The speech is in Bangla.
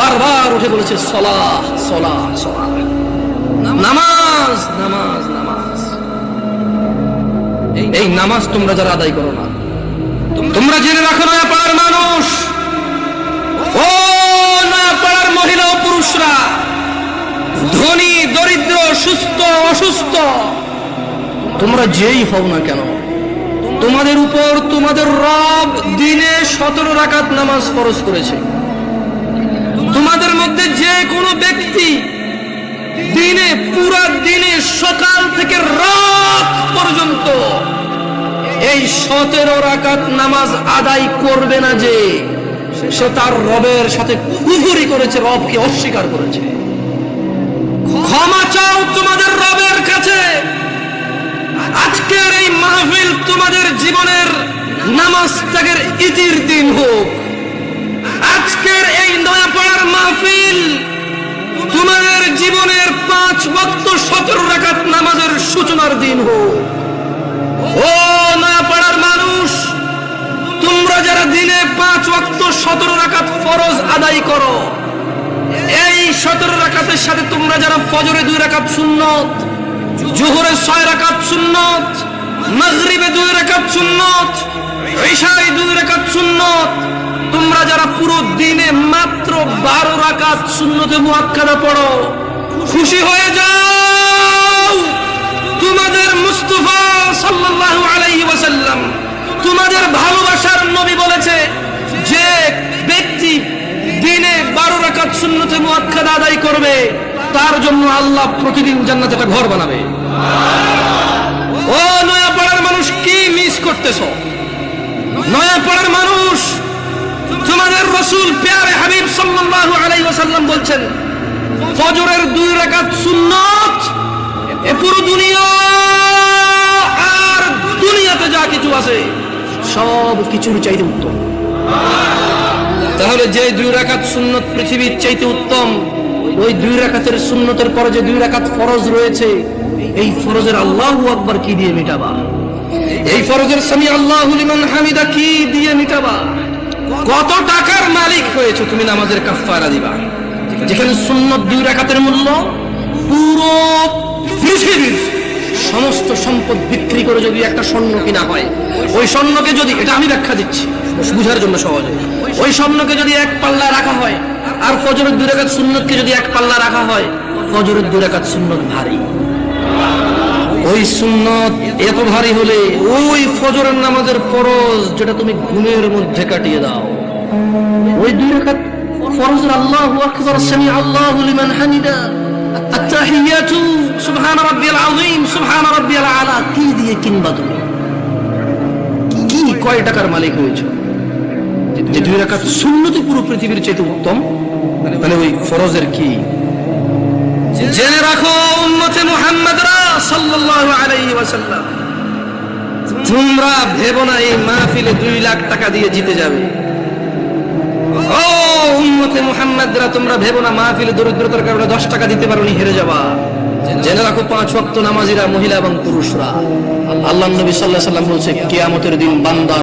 বারবার উঠে বলেছে সালাহ সালাহ সালাহ, নামাজ নামাজ নামাজ। এই নামাজ তোমরা যারা আদায় করো না, তোমরা জেনে রাখো না পাড়ার মানুষ, ও না পাড়ার মহিলা ও পুরুষরা, ধনী দরিদ্র সুস্থ অসুস্থ, তোমরা যেই হও না কেন, তোমাদের উপর তোমাদের রব দিনে 17 রাকাত নামাজ ফরজ করেছে। তোমাদের মধ্যে যে কোনো ব্যক্তি দিনে পুরা দিনে সকাল থেকে রাত পর্যন্ত এই 17 রাকাত নামাজ আদায় করবে না, যে সে তার রবের সাথে কুফরি করেছে, রবকে অস্বীকার করেছে। ক্ষমা চাও তোমাদের রবের কাছে। আজকের এই মাহফিল তোমাদের জীবনের নামাজ ত্যাগের ইতির দিন হোক। আজকের এই নয়াপাড়ার মাহফিল তোমাদের জীবনের 5 ওয়াক্ত 17 রাকাত নামাজের সূচনার দিন হোক। ও নয়াপাড়ার মানুষ, তোমরা যারা দিনে 5 ওয়াক্ত 17 রাকাত ফরজ আদায় করো, এই 17 রাকাতের সাথে তোমরা যারা ফজরে 2 রাকাত সুন্নত, জোহরে 6 রাকাত সুন্নত, মাগরিবে 2 রাকাত সুন্নত, ইশায় 2 রাকাত সুন্নত, তোমরা যারা পুরো দিনে মাত্র 12 রাকাত সুন্নতে মুআক্কাদা পড়ো, খুশি হয়ে যাও। তোমাদের মুস্তাফা সাল্লাল্লাহু আলাইহি ওয়াসাল্লাম, তোমাদের ভালোবাসার নবী বলেছে, যে ব্যক্তি দিনে 12 রাকাত সুন্নতে মুআক্কাদা আদায় করবে, তার জন্য আল্লাহ প্রতিদিন জান্নাতে একটা ঘর বানাবে। ও নয়াপাড়ার মানুষ, কি মিস করতেছ? নয়াপাড়ার মানুষ, তোমাদের রাসূল প্যারে হাবিব সাল্লাল্লাহু আলাইহি ওয়াসাল্লাম বলছেন, ফজরের 2 রাকাত সুন্নাত এ পুরো দুনিয়া আর দুনিয়াতে যা কিছু আছে সব কিছুর চাইতে উত্তম। তাহলে যে 2 রাকাত সুন্নত পৃথিবীর চাইতে উত্তম, ওই 2 রাকাতের সুন্নতের পরে যে 2 রাকাত ফরজ রয়েছে, এই ফরজের আল্লাহু আকবার কি দিয়ে মিটাবা? এই ফরজের সামি আল্লাহু লিমান হামিদা কি দিয়ে মিটাবা? কত টাকার মালিক হয়েছে তুমি নামাজের কাফারা দিবা, যেখানে সুন্নত 2 রাকাতের মূল্য পুরো পৃথিবীর সমস্ত সম্পদ বিক্রি করে যদি একটা স্বর্ণ কিনা হয়, ওই স্বর্ণকে যদি, এটা আমি ব্যাখ্যা দিচ্ছি বুঝার জন্য সহজে, ওই স্বর্ণকে যদি 1 পাল্লা রাখা হয়, আর ফজরের 2 রাকাত সুন্নতকে যদি 1 পাল্লা রাখা হয়, ফজরের 2 রাকাত সুন্নত ভারী। ওই সুন্নত এত ভারী হলে ওই ফজরের নামাজের ফরজ যেটা তুমি ঘুমের মধ্যে কাটিয়ে দাও, ওই 2 রাকাত ফরজের আল্লাহু আকবার, সামি আল্লাহু লিমান হামিদা, আত-তাহিয়াতু সুবহান রাব্বিয়াল আযীম, সুবহান রাব্বিয়াল আলা কি দিয়ে কিনবা? তুমি কি কয় টাকার মালিক হয়েছো যে 2 রাকাত সুন্নতই পুরো পৃথিবীর চাইতে উত্তম? তাহলে ওই ফরজের কি? জেনে রাখো উম্মতে মুহাম্মাদরা সাল্লাল্লাহু আলাইহি ওয়াসাল্লাম, তোমরা ভেবো না এই মাহফিলে 2 লাখ টাকা দিয়ে জিতে যাবে। ও উম্মতে মুহাম্মাদরা, তোমরা ভেবো না মাহফিলে দরিদ্রতার কারণে 10 টাকা দিতে পারোনি হেরে যাবা। জেনে রাখো 5 ওয়াক্ত নামাজিরা মহিলা এবং পুরুষরা, আল্লাহর নবী সাল্লাল্লাহু আলাইহি ওয়াসাল্লাম বলছে, কিয়ামতের দিন বান্দা